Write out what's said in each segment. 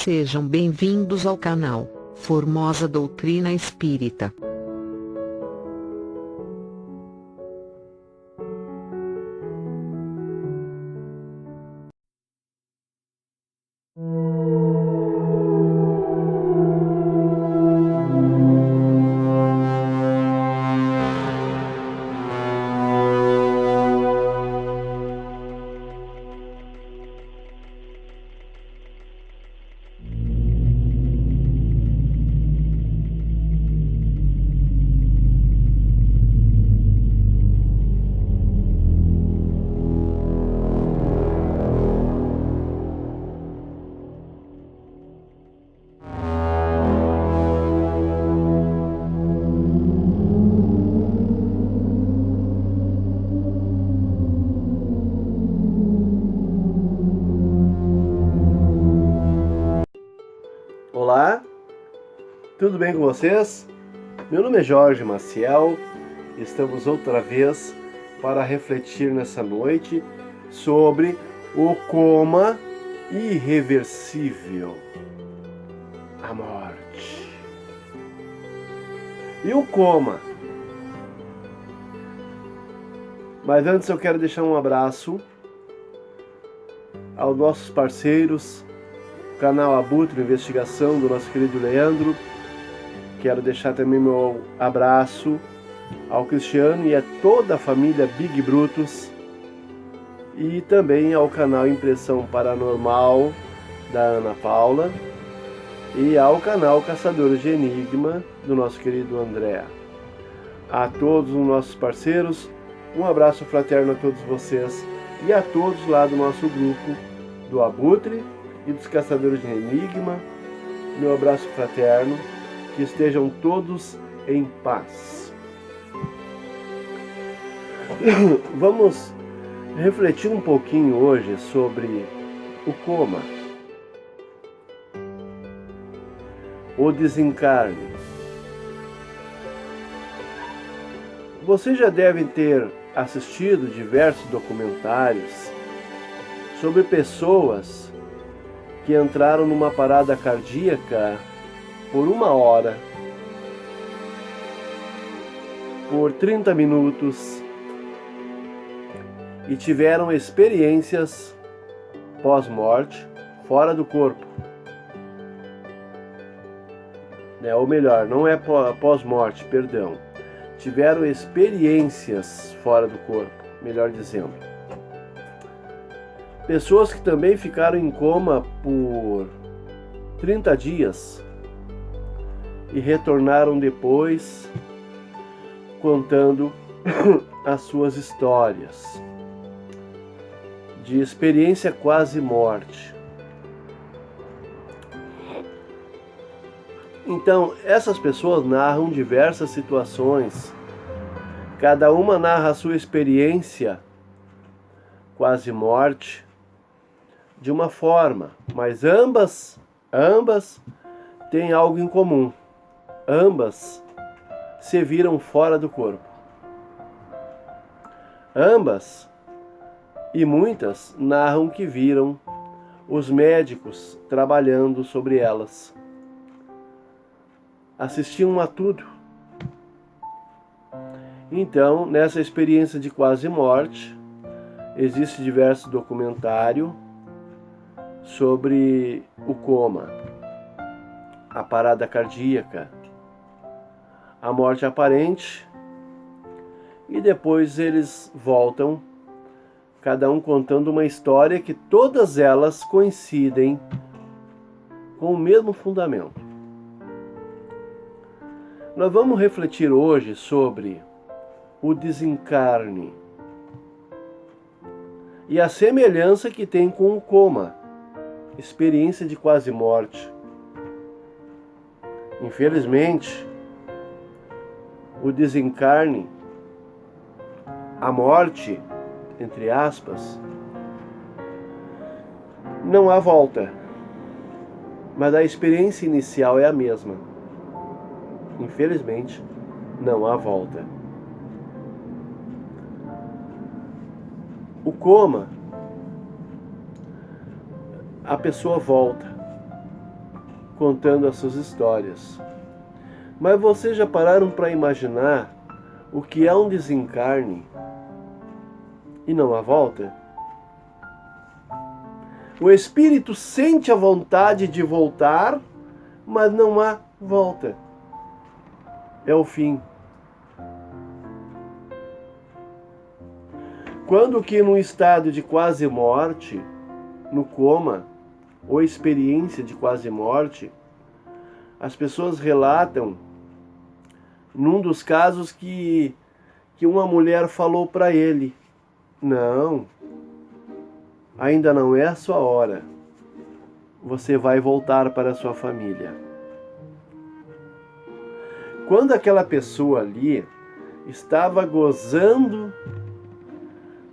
Sejam bem-vindos ao canal Formosa Doutrina Espírita. Olá, tudo bem com vocês? Meu nome é Jorge Maciel e estamos outra vez para refletir nessa noite sobre o coma irreversível, a morte. E o coma? Mas antes eu quero deixar um abraço aos nossos parceiros, canal Abutre Investigação do nosso querido Leandro. Quero deixar também meu abraço ao Cristiano e a toda a família Big Brutus, e também ao canal Impressão Paranormal da Ana Paula e ao canal Caçadores de Enigma do nosso querido André. A todos os nossos parceiros, um abraço fraterno a todos vocês e a todos lá do nosso grupo do Abutre e dos Caçadores de Enigma. Meu abraço fraterno, que estejam todos em paz. Vamos refletir um pouquinho hoje sobre o coma, o desencarne. Vocês já devem ter assistido diversos documentários sobre pessoas que entraram numa parada cardíaca por 1 hora, por 30 minutos, e tiveram experiências pós-morte fora do corpo. Ou melhor, não é pós-morte, perdão. Tiveram experiências fora do corpo, melhor dizendo. Pessoas que também ficaram em coma por 30 dias e retornaram depois contando as suas histórias de experiência quase morte. Então, essas pessoas narram diversas situações, cada uma narra a sua experiência quase morte de uma forma, mas ambas têm algo em comum. Ambas se viram fora do corpo. Ambas e muitas narram que viram os médicos trabalhando sobre elas. Assistiam a tudo. Então, nessa experiência de quase morte, existe diversos documentários sobre o coma, a parada cardíaca, a morte aparente, e depois eles voltam, cada um contando uma história que todas elas coincidem com o mesmo fundamento. Nós vamos refletir hoje sobre o desencarne e a semelhança que tem com o coma, experiência de quase morte. Infelizmente, o desencarne, a morte, entre aspas, não há volta, mas a experiência inicial é a mesma. Infelizmente, não há volta. O coma, a pessoa volta, contando as suas histórias. Mas vocês já pararam para imaginar o que é um desencarne e não há volta? O espírito sente a vontade de voltar, mas não há volta. É o fim. Quando que num estado de quase morte, no coma, ou experiência de quase morte, as pessoas relatam, num dos casos, que uma mulher falou para ele: não, ainda não é a sua hora, você vai voltar para a sua família. Quando aquela pessoa ali estava gozando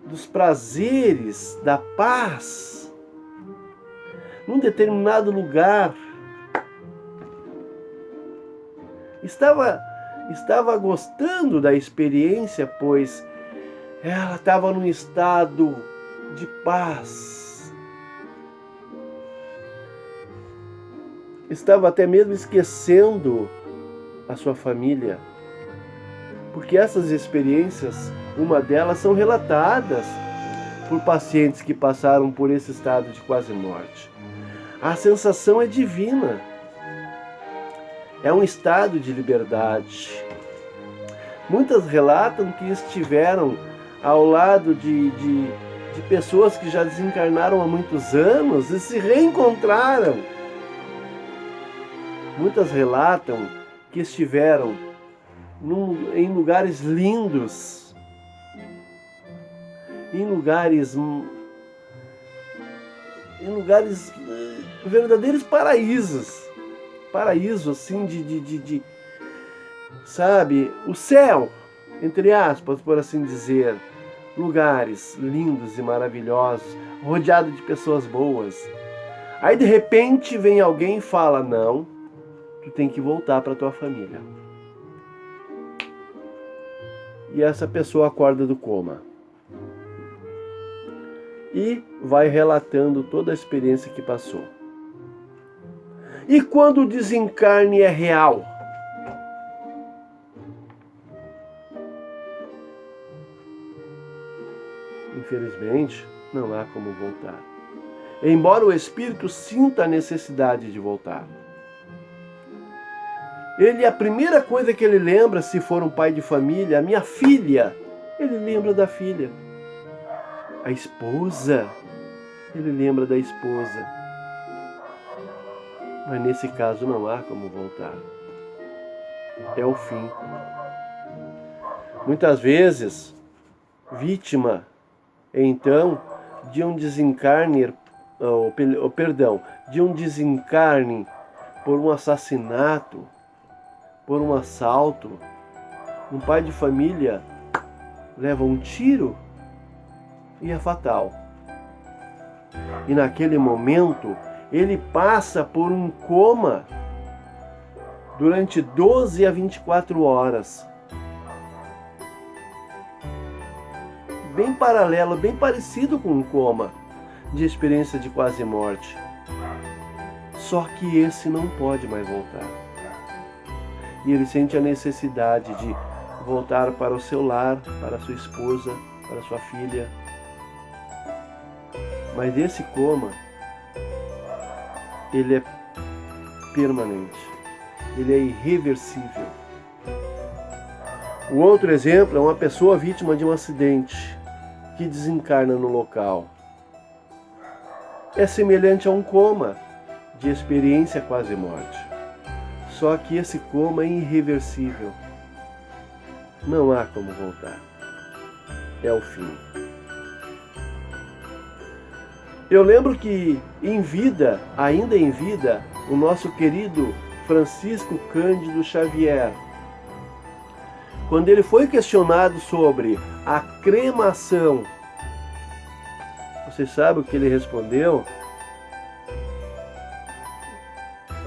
dos prazeres, da paz, num determinado lugar, estava gostando da experiência, pois ela estava num estado de paz. Estava até mesmo esquecendo a sua família, porque essas experiências, uma delas, são relatadas por pacientes que passaram por esse estado de quase morte. A sensação é divina. É um estado de liberdade. Muitas relatam que estiveram ao lado de pessoas que já desencarnaram há muitos anos e se reencontraram. Muitas relatam que estiveram em lugares lindos, em lugares verdadeiros paraísos. Paraíso assim sabe, o céu, entre aspas, por assim dizer, lugares lindos e maravilhosos, rodeado de pessoas boas. Aí de repente vem alguém e fala: não, tu tem que voltar para tua família. E essa pessoa acorda do coma e vai relatando toda a experiência que passou. E quando o desencarne é real? Infelizmente, não há como voltar. Embora o espírito sinta a necessidade de voltar. A primeira coisa que ele lembra, se for um pai de família, a minha filha, ele lembra da filha. A esposa, ele lembra da esposa. Mas nesse caso não há como voltar. É o fim. Muitas vezes, vítima, então, de um desencarne, de um desencarne por um assassinato, por um assalto, um pai de família leva um tiro e é fatal. E naquele momento, ele passa por um coma durante 12 a 24 horas. Bem paralelo, bem parecido com um coma de experiência de quase morte. Só que esse não pode mais voltar. E ele sente a necessidade de voltar para o seu lar, para a sua esposa, para a sua filha. Mas esse coma, ele é permanente, ele é irreversível. O outro exemplo é uma pessoa vítima de um acidente que desencarna no local. É semelhante a um coma de experiência quase morte. Só que esse coma é irreversível. Não há como voltar. É o fim. Eu lembro que ainda em vida, o nosso querido Francisco Cândido Xavier, quando ele foi questionado sobre a cremação, você sabe o que ele respondeu?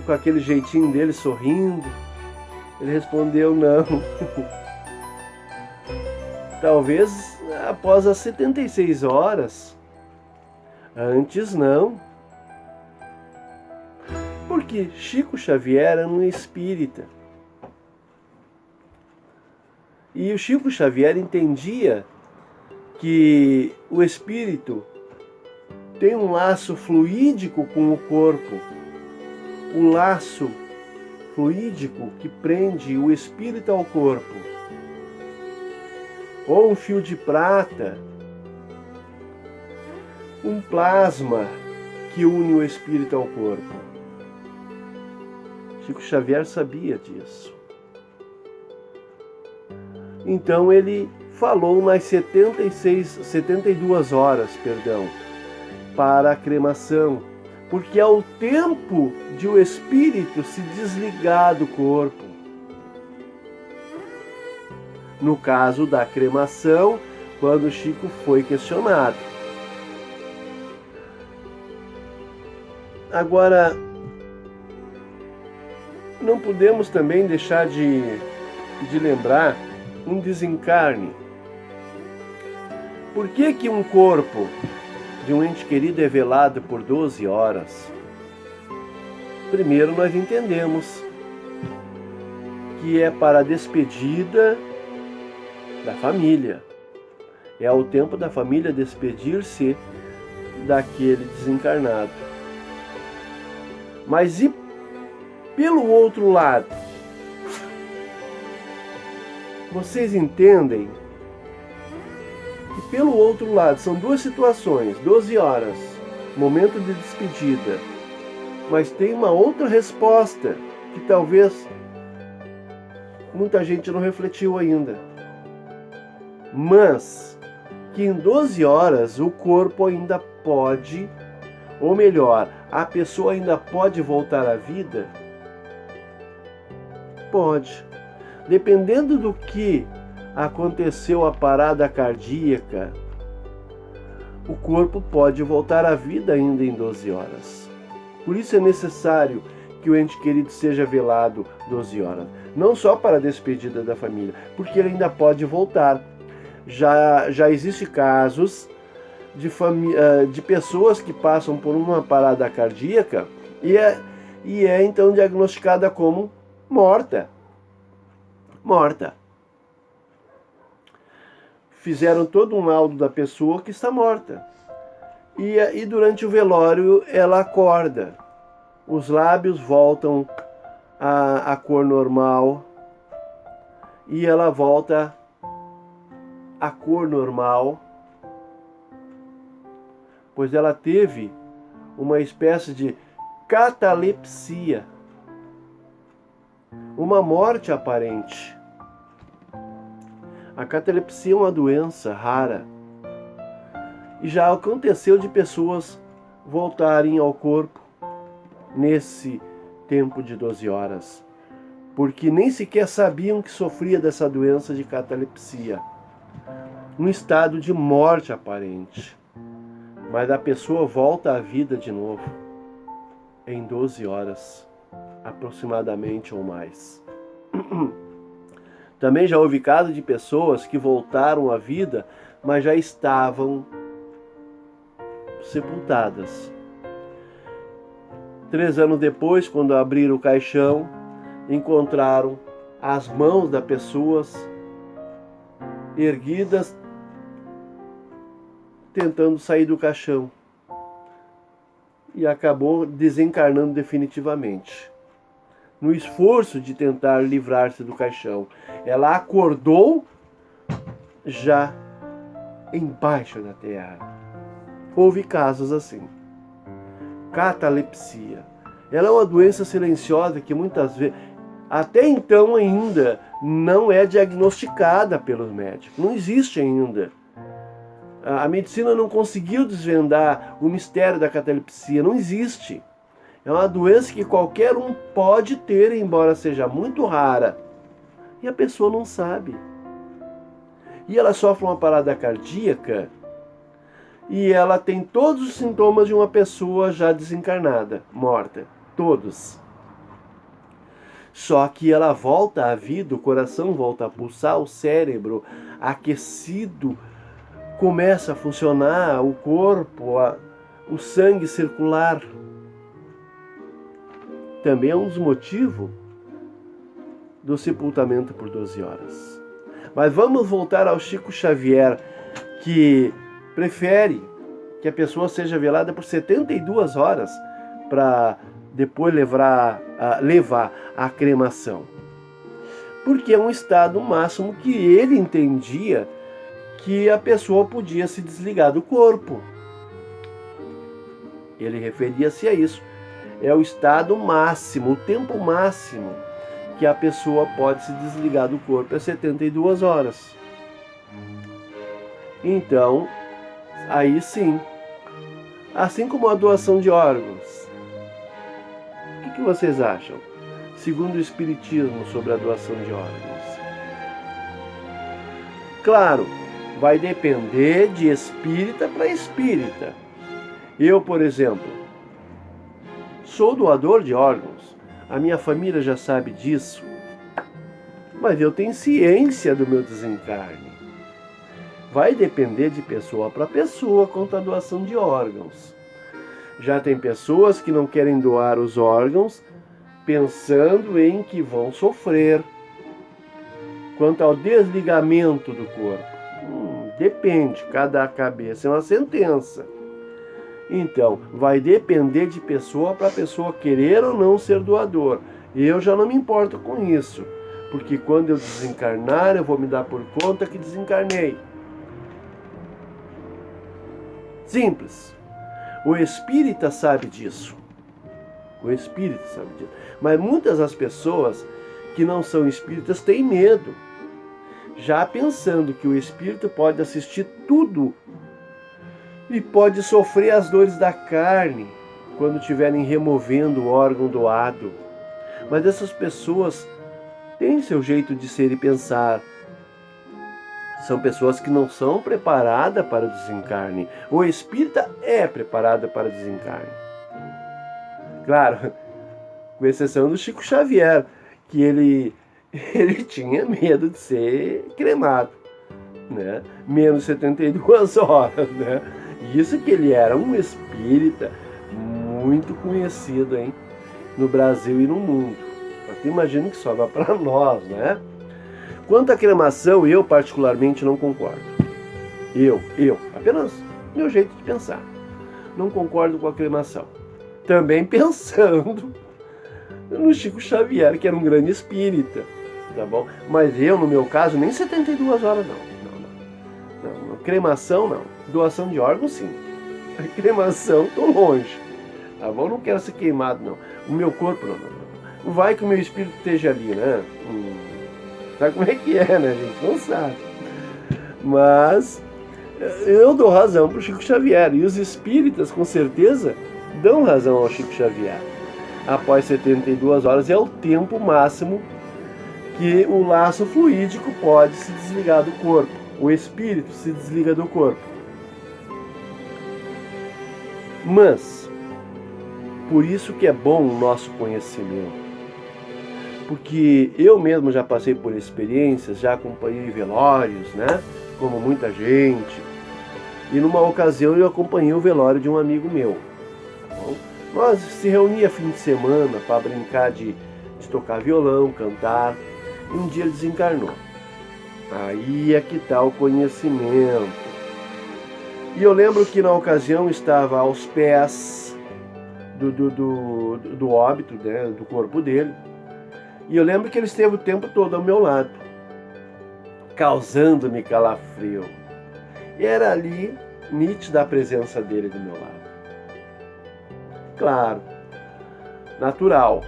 Com aquele jeitinho dele sorrindo, ele respondeu: não. Talvez após as 76 horas, antes não. Porque Chico Xavier era um espírita. E o Chico Xavier entendia que o espírito tem um laço fluídico com o corpo, um laço fluídico que prende o espírito ao corpo, ou um fio de prata, um plasma que une o espírito ao corpo. Chico Xavier sabia disso. Então ele falou nas 72 horas, para a cremação, porque é o tempo de o espírito se desligar do corpo. No caso da cremação, quando Chico foi questionado. Agora, não podemos também deixar de lembrar um desencarne. Por que um corpo de um ente querido é velado por 12 horas? Primeiro, nós entendemos que é para a despedida da família. É o tempo da família despedir-se daquele desencarnado. Mas e pelo outro lado? Vocês entendem que pelo outro lado são duas situações, 12 horas, momento de despedida, mas tem uma outra resposta que talvez muita gente não refletiu ainda. Mas que em 12 horas o corpo ainda pode, ou melhor, a pessoa ainda pode voltar à vida? Pode. Dependendo do que aconteceu a parada cardíaca, o corpo pode voltar à vida ainda em 12 horas. Por isso é necessário que o ente querido seja velado 12 horas. Não só para a despedida da família, porque ele ainda pode voltar. Já existem casos de pessoas que passam por uma parada cardíaca e é então diagnosticada como morta. Fizeram todo um laudo da pessoa que está morta. E durante o velório ela acorda. Os lábios voltam à cor normal. E ela volta à cor normal. Pois ela teve uma espécie de catalepsia. Uma morte aparente. A catalepsia é uma doença rara. E já aconteceu de pessoas voltarem ao corpo nesse tempo de 12 horas. Porque nem sequer sabiam que sofria dessa doença de catalepsia. Um estado de morte aparente. Mas a pessoa volta à vida de novo. Em 12 horas. Aproximadamente ou mais. Também já houve casos de pessoas que voltaram à vida, mas já estavam sepultadas. 3 anos depois, quando abriram o caixão, encontraram as mãos das pessoas erguidas, tentando sair do caixão. E acabou desencarnando definitivamente. No esforço de tentar livrar-se do caixão. Ela acordou já embaixo da terra. Houve casos assim. Catalepsia. Ela é uma doença silenciosa que muitas vezes, até então ainda, não é diagnosticada pelos médicos. Não existe ainda. A medicina não conseguiu desvendar o mistério da catalepsia. Não existe. É uma doença que qualquer um pode ter, embora seja muito rara. E a pessoa não sabe. E ela sofre uma parada cardíaca e ela tem todos os sintomas de uma pessoa já desencarnada, morta. Todos. Só que ela volta à vida, o coração volta a pulsar, o cérebro aquecido começa a funcionar, o corpo, o sangue circular. também é um dos motivos do sepultamento por 12 horas. Mas vamos voltar ao Chico Xavier, que prefere que a pessoa seja velada por 72 horas para depois levar a cremação. Porque é um estado máximo que ele entendia que a pessoa podia se desligar do corpo. Ele referia-se a isso. É o estado máximo, o tempo máximo que a pessoa pode se desligar do corpo, é 72 horas. Então, aí sim, assim como a doação de órgãos. O que vocês acham, segundo o Espiritismo, sobre a doação de órgãos? Claro, vai depender de espírita para espírita. Eu, por exemplo, sou doador de órgãos. A minha família já sabe disso. Mas eu tenho ciência do meu desencarne. Vai depender de pessoa para pessoa quanto à doação de órgãos. Já tem pessoas que não querem doar os órgãos pensando em que vão sofrer. Quanto ao desligamento do corpo, depende, cada cabeça é uma sentença. Então, vai depender de pessoa para pessoa querer ou não ser doador. Eu já não me importo com isso, porque quando eu desencarnar, eu vou me dar por conta que desencarnei. Simples. O espírita sabe disso. O espírita sabe disso. Mas muitas das pessoas que não são espíritas têm medo, já pensando que o espírito pode assistir tudo e pode sofrer as dores da carne quando estiverem removendo o órgão doado. Mas essas pessoas têm seu jeito de ser e pensar. São pessoas que não são preparadas para o desencarne. O espírita é preparado para o desencarne. Claro, com exceção do Chico Xavier, que ele tinha medo de ser cremado, né? Menos 72 horas, né? Isso que ele era um espírita muito conhecido, hein? No Brasil e no mundo. Eu imagino que sobra para nós, né? Quanto à cremação, eu particularmente não concordo. Apenas meu jeito de pensar. Não concordo com a cremação. Também pensando no Chico Xavier, que era um grande espírita, tá bom? Mas eu, no meu caso, nem 72 horas não. Cremação não. Doação de órgãos, sim. A cremação, tô longe, tá bom? Não quero ser queimado, não. O meu corpo, não. Vai que o meu espírito esteja ali, né? Sabe como é que é, né, gente? Não sabe. Mas eu dou razão pro Chico Xavier. E os espíritas, com certeza, dão razão ao Chico Xavier. Após 72 horas é o tempo máximo que o laço fluídico pode se desligar do corpo. O espírito se desliga do corpo. Mas, por isso que é bom o nosso conhecimento. Porque eu mesmo já passei por experiências, já acompanhei velórios, né? Como muita gente. E numa ocasião eu acompanhei o velório de um amigo meu. Tá bom? Nós se reunia fim de semana para brincar de tocar violão, cantar. E um dia ele desencarnou. Aí é que está o conhecimento. E eu lembro que na ocasião estava aos pés do óbito, né, do corpo dele. E eu lembro que ele esteve o tempo todo ao meu lado, causando-me calafrio. E era ali nítida a presença dele do meu lado. Claro, natural.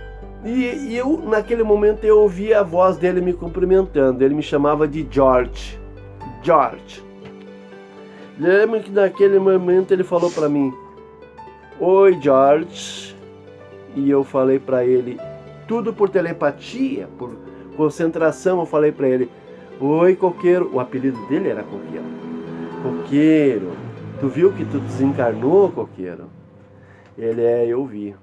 E eu, naquele momento, eu ouvi a voz dele me cumprimentando. Ele me chamava de George. George. Lembro que naquele momento ele falou para mim: "Oi, George." E eu falei para ele, tudo por telepatia, por concentração, eu falei para ele: "Oi, Coqueiro." O apelido dele era Coqueiro. "Coqueiro, tu viu que tu desencarnou, Coqueiro?" Ele eu vi.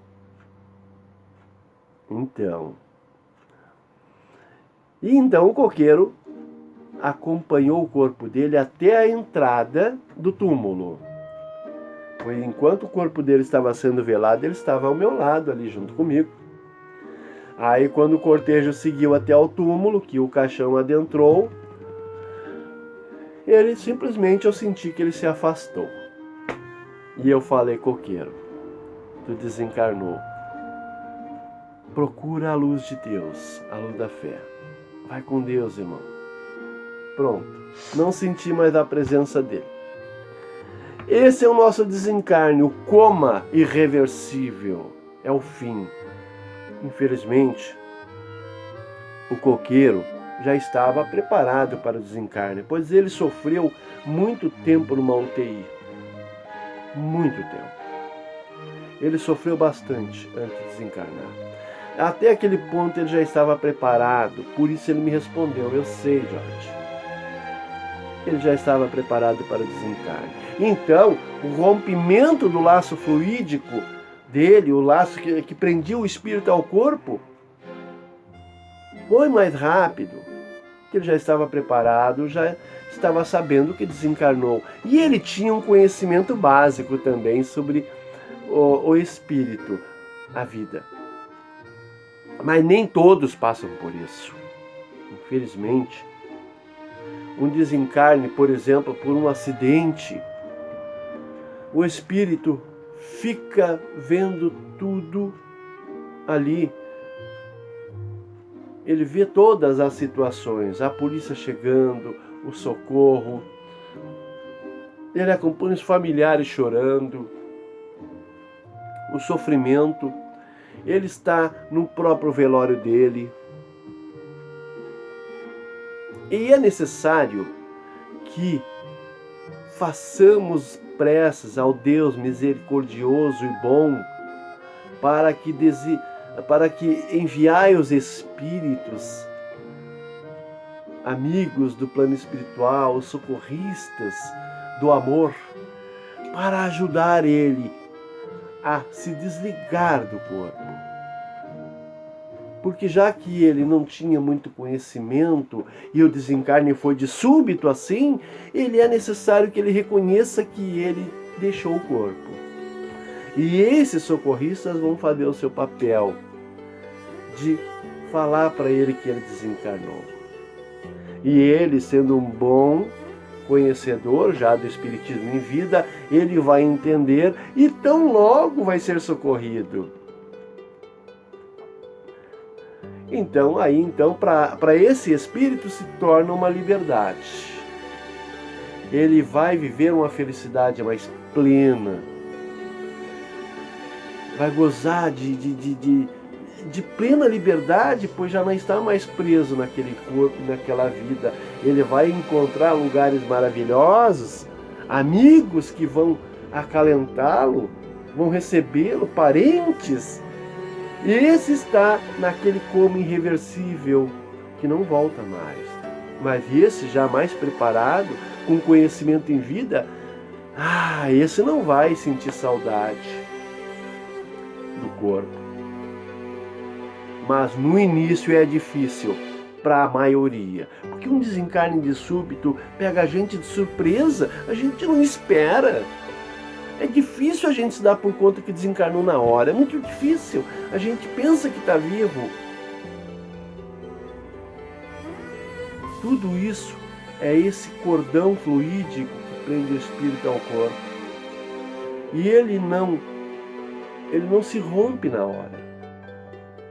Então o Coqueiro acompanhou o corpo dele até a entrada do túmulo. Enquanto o corpo dele estava sendo velado, ele estava ao meu lado ali junto comigo. Aí quando o cortejo seguiu até o túmulo, que o caixão adentrou, ele simplesmente, eu senti que ele se afastou. E eu falei: coqueiro, tu desencarnou. Procura a luz de Deus, a luz da fé. Vai com Deus, irmão. Pronto. Não senti mais a presença dele. Esse é o nosso desencarne, o coma irreversível. É o fim. Infelizmente, o coqueiro já estava preparado para o desencarne, pois ele sofreu muito tempo numa UTI. Muito tempo. Ele sofreu bastante antes de desencarnar. Até aquele ponto ele já estava preparado, por isso ele me respondeu: eu sei, Jorge. Ele já estava preparado para o desencarne. Então, o rompimento do laço fluídico dele, o laço que prendia o espírito ao corpo, foi mais rápido. Ele já estava preparado, já estava sabendo que desencarnou. E ele tinha um conhecimento básico também sobre o espírito, a vida. Mas nem todos passam por isso. Infelizmente, um desencarne, por exemplo, por um acidente, o espírito fica vendo tudo ali. Ele vê todas as situações, a polícia chegando, o socorro, ele acompanha os familiares chorando, o sofrimento, ele está no próprio velório dele. E é necessário que façamos preces ao Deus misericordioso e bom para que enviai os espíritos amigos do plano espiritual, os socorristas do amor, para ajudar ele a se desligar do corpo. Porque já que ele não tinha muito conhecimento e o desencarne foi de súbito assim, ele é necessário que ele reconheça que ele deixou o corpo. E esses socorristas vão fazer o seu papel de falar para ele que ele desencarnou. E ele, sendo um bom conhecedor já do espiritismo em vida, ele vai entender e tão logo vai ser socorrido. Então, para esse espírito se torna uma liberdade. Ele vai viver uma felicidade mais plena. Vai gozar de plena liberdade, pois já não está mais preso naquele corpo, naquela vida. Ele vai encontrar lugares maravilhosos, amigos que vão acalentá-lo, vão recebê-lo, parentes. E esse está naquele coma irreversível, que não volta mais. Mas esse já mais preparado, com conhecimento em vida, esse não vai sentir saudade do corpo. Mas no início é difícil para a maioria, porque um desencarne de súbito pega a gente de surpresa, a gente não espera. É difícil a gente se dar por conta que desencarnou na hora, é muito difícil. A gente pensa que está vivo. Tudo isso é esse cordão fluídico que prende o espírito ao corpo. E ele não se rompe na hora,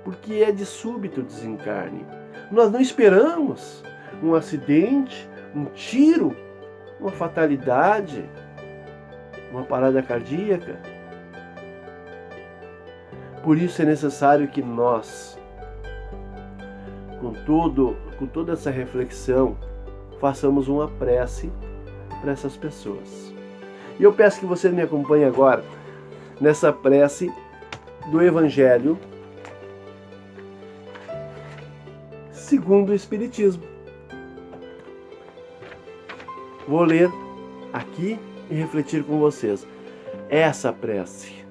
porque é de súbito o desencarne. Nós não esperamos um acidente, um tiro, uma fatalidade, uma parada cardíaca. Por isso é necessário que nós, com toda essa reflexão, façamos uma prece para essas pessoas. E eu peço que você me acompanhe agora nessa prece do Evangelho segundo o Espiritismo. Vou ler aqui e refletir com vocês. Essa prece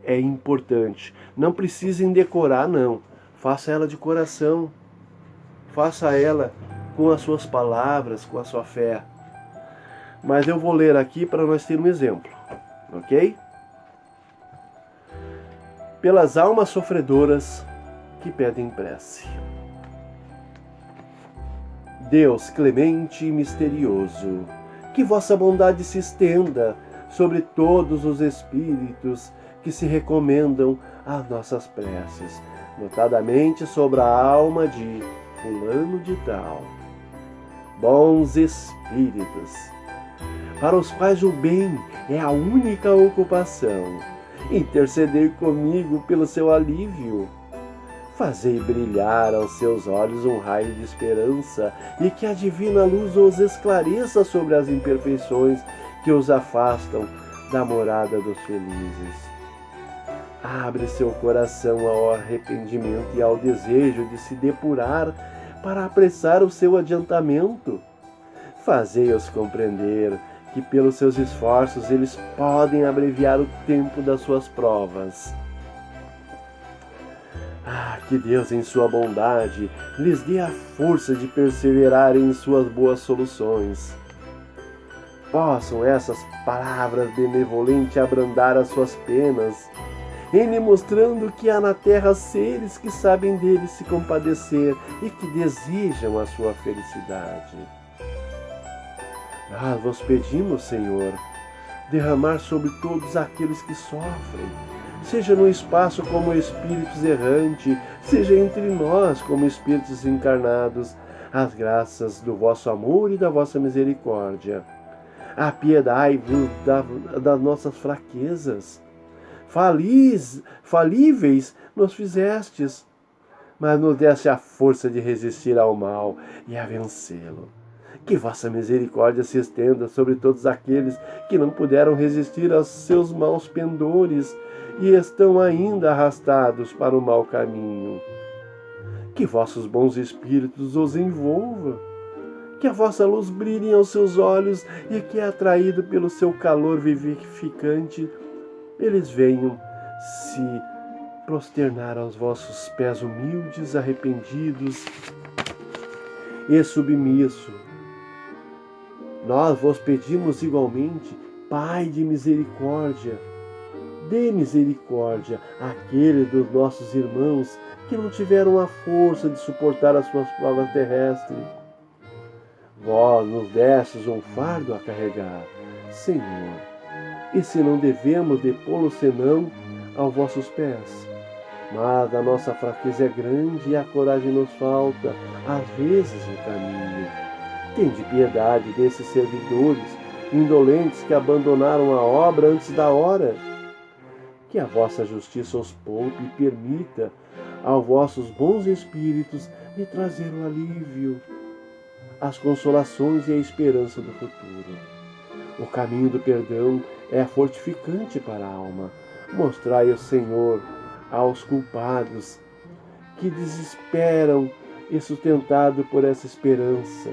é importante. Não precisem decorar, não. Faça ela de coração. Faça ela com as suas palavras, com a sua fé. Mas eu vou ler aqui para nós termos um exemplo. Ok? Pelas almas sofredoras que pedem prece. Deus clemente e misterioso, que vossa bondade se estenda sobre todos os espíritos que se recomendam às nossas preces, notadamente sobre a alma de fulano de tal. Bons espíritos, para os quais o bem é a única ocupação, intercedei comigo pelo seu alívio. Fazei brilhar aos seus olhos um raio de esperança e que a divina luz os esclareça sobre as imperfeições que os afastam da morada dos felizes. Abre seu coração ao arrependimento e ao desejo de se depurar para apressar o seu adiantamento. Fazei-os compreender que pelos seus esforços eles podem abreviar o tempo das suas provas. Que Deus, em sua bondade, lhes dê a força de perseverarem em suas boas soluções. Possam essas palavras benevolentes abrandar as suas penas, em lhe mostrando que há na terra seres que sabem deles se compadecer e que desejam a sua felicidade. Nós vos pedimos, Senhor, derramar sobre todos aqueles que sofrem, seja no espaço como espíritos errantes, seja entre nós como espíritos encarnados, as graças do vosso amor e da vossa misericórdia. Apiedai-vos das nossas fraquezas. Falíveis nos fizestes, mas nos deste a força de resistir ao mal e a vencê-lo. Que vossa misericórdia se estenda sobre todos aqueles que não puderam resistir aos seus maus pendores e estão ainda arrastados para o mau caminho. Que vossos bons espíritos os envolvam, que a vossa luz brilhe aos seus olhos e que, atraído pelo seu calor vivificante, eles venham se prosternar aos vossos pés humildes, arrependidos e submissos. Nós vos pedimos igualmente, Pai de misericórdia, dê misericórdia àqueles dos nossos irmãos que não tiveram a força de suportar as suas provas terrestres. Vós nos destes um fardo a carregar, Senhor, e se não devemos depô-lo senão aos vossos pés. Mas a nossa fraqueza é grande e a coragem nos falta, às vezes, no caminho. Tende piedade desses servidores indolentes que abandonaram a obra antes da hora. Que a vossa justiça os poupe e permita aos vossos bons espíritos lhe trazer o alívio, as consolações e a esperança do futuro. O caminho do perdão é fortificante para a alma. Mostrai o Senhor aos culpados que desesperam e sustentado por essa esperança,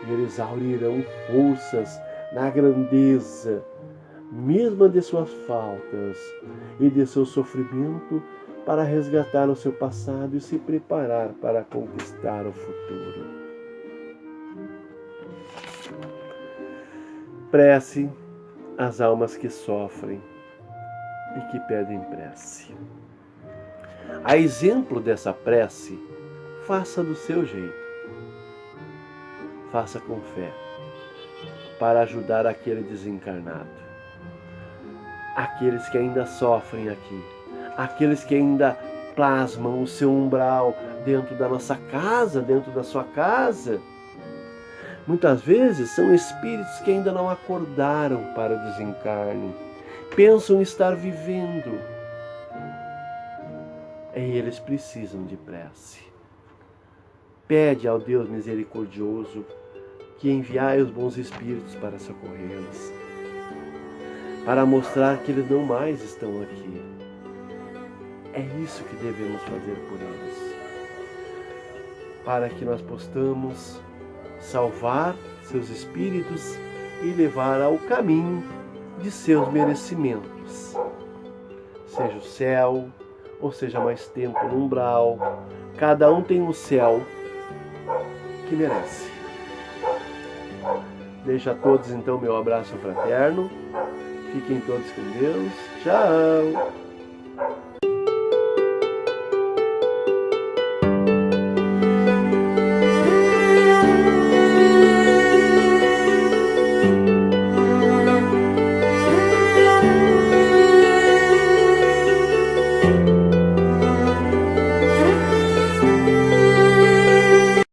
e eles aurirão forças na grandeza mesma de suas faltas e de seu sofrimento para resgatar o seu passado e se preparar para conquistar o futuro. Prece às almas que sofrem e que pedem prece. A exemplo dessa prece, faça do seu jeito. Faça com fé, para ajudar aquele desencarnado, aqueles que ainda sofrem aqui, aqueles que ainda plasmam o seu umbral dentro da nossa casa, dentro da sua casa. Muitas vezes são espíritos que ainda não acordaram para o desencarne, pensam estar vivendo. E eles precisam de prece. Pede ao Deus misericordioso que enviai os bons espíritos para socorrê-los, para mostrar que eles não mais estão aqui. É isso que devemos fazer por eles, para que nós possamos salvar seus espíritos e levar ao caminho de seus merecimentos, seja o céu, ou seja mais tempo no umbral. Cada um tem o céu que merece. Deixo a todos então meu abraço fraterno. Fiquem todos com Deus. Tchau!